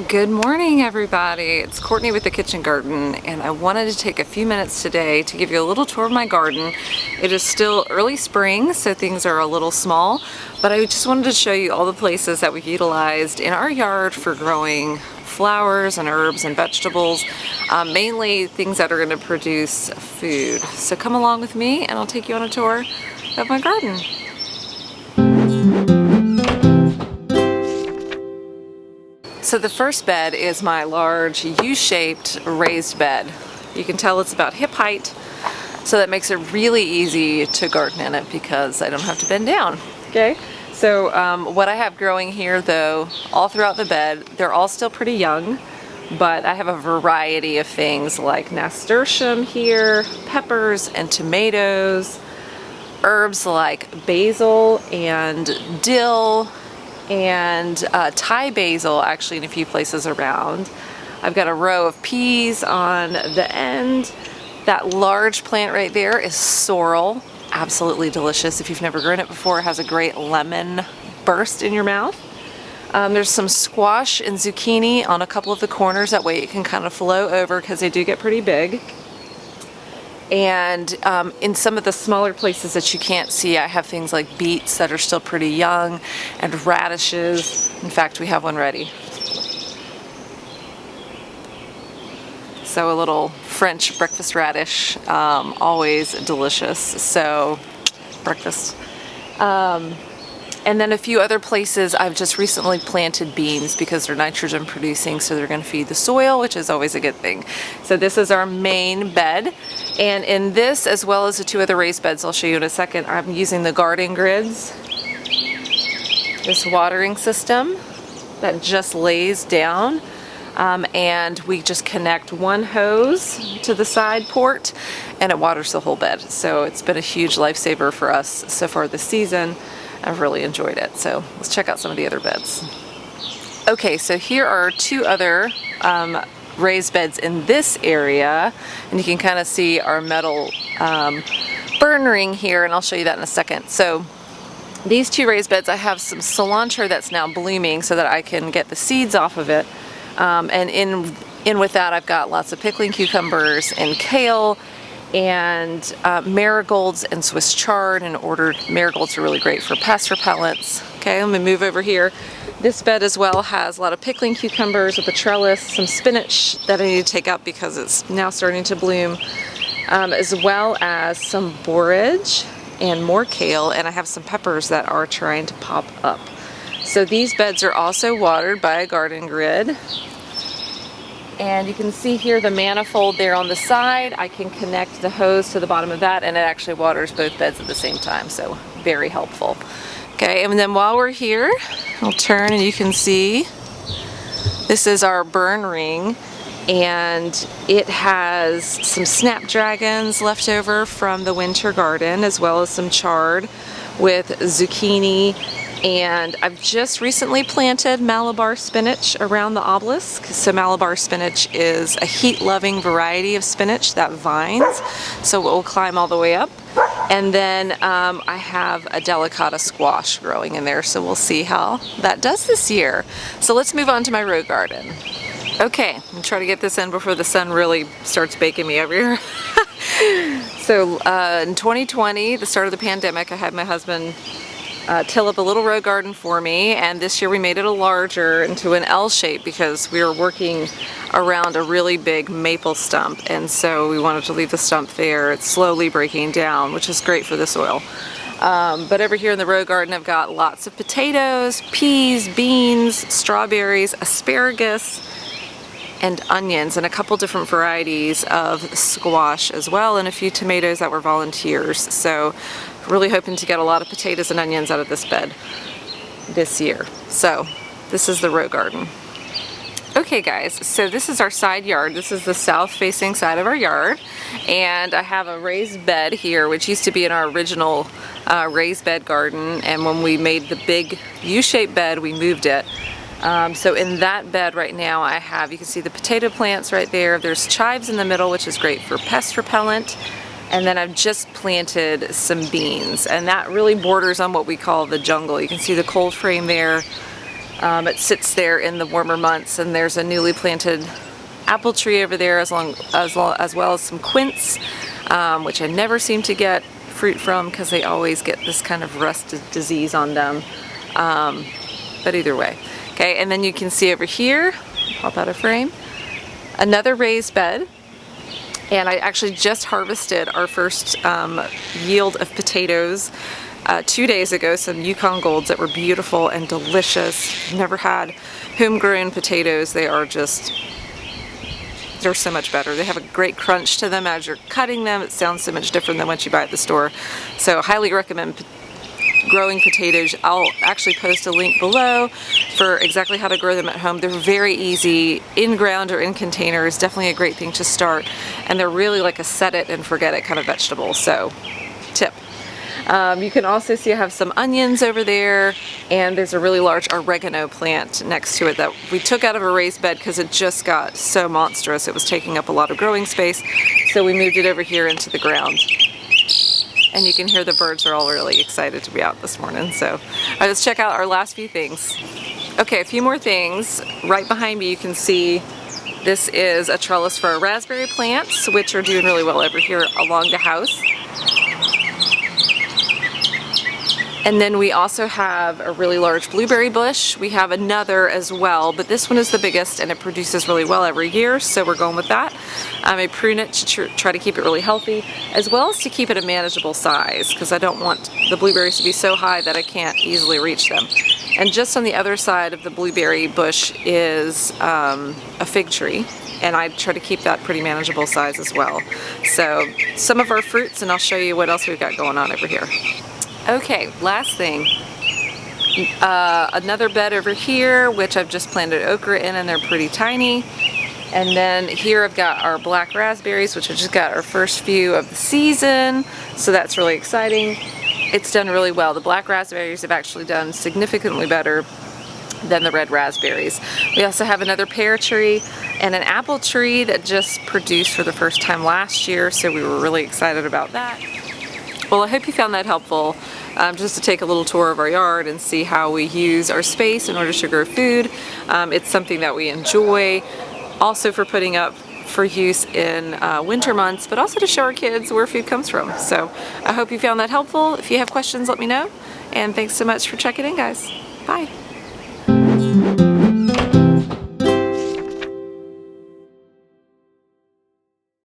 Good morning, everybody. It's Courtney with the Kitchen Garden, and I wanted to take a few minutes today to give you a little tour of my garden. It is still early spring, so things are a little small, but I just wanted to show you all the places that we've utilized in our yard for growing flowers and herbs and vegetables, mainly things that are going to produce food. So come along with me and I'll take you on a tour of my garden. So the first bed is my large U-shaped raised bed. You can tell it's about hip height, so that makes it really easy to garden in it because I don't have to bend down. Okay, so what I have growing here though, all throughout the bed, they're all still pretty young, but I have a variety of things like nasturtium here, peppers and tomatoes, herbs like basil and dill, and Thai basil actually in a few places around. I've got a row of peas on the end. That large plant right there is sorrel. Absolutely delicious. If you've never grown it before, it has a great lemon burst in your mouth. There's some squash and zucchini on a couple of the corners. That way it can kind of flow over because they do get pretty big. And in some of the smaller places that you can't see, I have things like beets that are still pretty young and radishes. In fact, we have one ready. So a little French breakfast radish, always delicious. So breakfast. And then a few other places I've just recently planted beans because they're nitrogen producing, so they're going to feed the soil, which is always a good thing. So this is our main bed, and in this as well as the two other raised beds I'll show you in a second, I'm using the garden grids, this watering system that just lays down, and we just connect one hose to the side port and it waters the whole bed. So it's been a huge lifesaver for us so far this season. I've really enjoyed it. So let's check out some of the other beds. Okay, so here are two other raised beds in this area, and you can kind of see our metal burn ring here, and I'll show you that in a second. So these two raised beds, I have some cilantro that's now blooming so that I can get the seeds off of it, and in with that I've got lots of pickling cucumbers and kale and marigolds and Swiss chard. And ordered marigolds are really great for pest repellents. Okay, let me move over here. This bed as well has a lot of pickling cucumbers with a trellis, some spinach that I need to take up because it's now starting to bloom, as well as some borage and more kale, and I have some peppers that are trying to pop up. So these beds are also watered by a garden grid. And you can see here the manifold there on the side. I can connect the hose to the bottom of that and it actually waters both beds at the same time, so very helpful. Okay, and then while we're here, I'll turn and you can see this is our burn ring, and it has some snapdragons left over from the winter garden as well as some chard with zucchini. And I've just recently planted Malabar spinach around the obelisk. So Malabar spinach is a heat-loving variety of spinach that vines, so it will climb all the way up. And then I have a delicata squash growing in there, so we'll see how that does this year. So let's move on to my row garden. Okay, I'm gonna try to get this in before the sun really starts baking me over here. So in 2020, the start of the pandemic, I had my husband till up a little row garden for me, and this year we made it a larger into an L shape because we were working around a really big maple stump, and so we wanted to leave the stump there. It's slowly breaking down, which is great for the soil. But over here in the row garden I've got lots of potatoes, peas, beans, strawberries, asparagus, and onions, and a couple different varieties of squash as well, and a few tomatoes that were volunteers. So really hoping to get a lot of potatoes and onions out of this bed this year. So this is the row garden. Okay guys, so this is our side yard. This is the south facing side of our yard, and I have a raised bed here which used to be in our original raised bed garden, and when we made the big U-shaped bed we moved it. So in that bed right now I have, you can see the potato plants right there. There's chives in the middle, which is great for pest repellent. And then I've just planted some beans, and that really borders on what we call the jungle. You can see the cold frame there. It sits there in the warmer months, and there's a newly planted apple tree over there as well as some quince, which I never seem to get fruit from because they always get this kind of rust disease on them. But either way. Okay, and then you can see over here, pop out of frame, another raised bed. And I actually just harvested our first yield of potatoes 2 days ago, some Yukon Golds that were beautiful and delicious. Never had homegrown potatoes. They're so much better. They have a great crunch to them as you're cutting them. It sounds so much different than what you buy at the store. So highly recommend growing potatoes. I'll actually post a link below for exactly how to grow them at home. They're very easy, in ground or in containers. Definitely a great thing to start. And they're really like a set it and forget it kind of vegetable. So tip. You can also see I have some onions over there, and there's a really large oregano plant next to it that we took out of a raised bed because it just got so monstrous. It was taking up a lot of growing space, so we moved it over here into the ground. And you can hear the birds are all really excited to be out this morning. So all right, let's check out our last few things. Okay, a few more things. Right behind me you can see this is a trellis for our raspberry plants, which are doing really well over here along the house. And then we also have a really large blueberry bush. We have another as well, but this one is the biggest and it produces really well every year, so we're going with that. I prune it to try to keep it really healthy, as well as to keep it a manageable size, because I don't want the blueberries to be so high that I can't easily reach them. And just on the other side of the blueberry bush is a fig tree, and I try to keep that pretty manageable size as well. So some of our fruits, and I'll show you what else we've got going on over here. Okay, last thing. Another bed over here, which I've just planted okra in, and they're pretty tiny. And then here I've got our black raspberries, which I just got our first few of the season, so that's really exciting. It's done really well. The black raspberries have actually done significantly better than the red raspberries. We also have another pear tree and an apple tree that just produced for the first time last year, so we were really excited about that. Well, I hope you found that helpful, just to take a little tour of our yard and see how we use our space in order to grow food. It's something that we enjoy, also for putting up for use in winter months, but also to show our kids where food comes from. So I hope you found that helpful. If you have questions, let me know. And thanks so much for checking in, guys. Bye.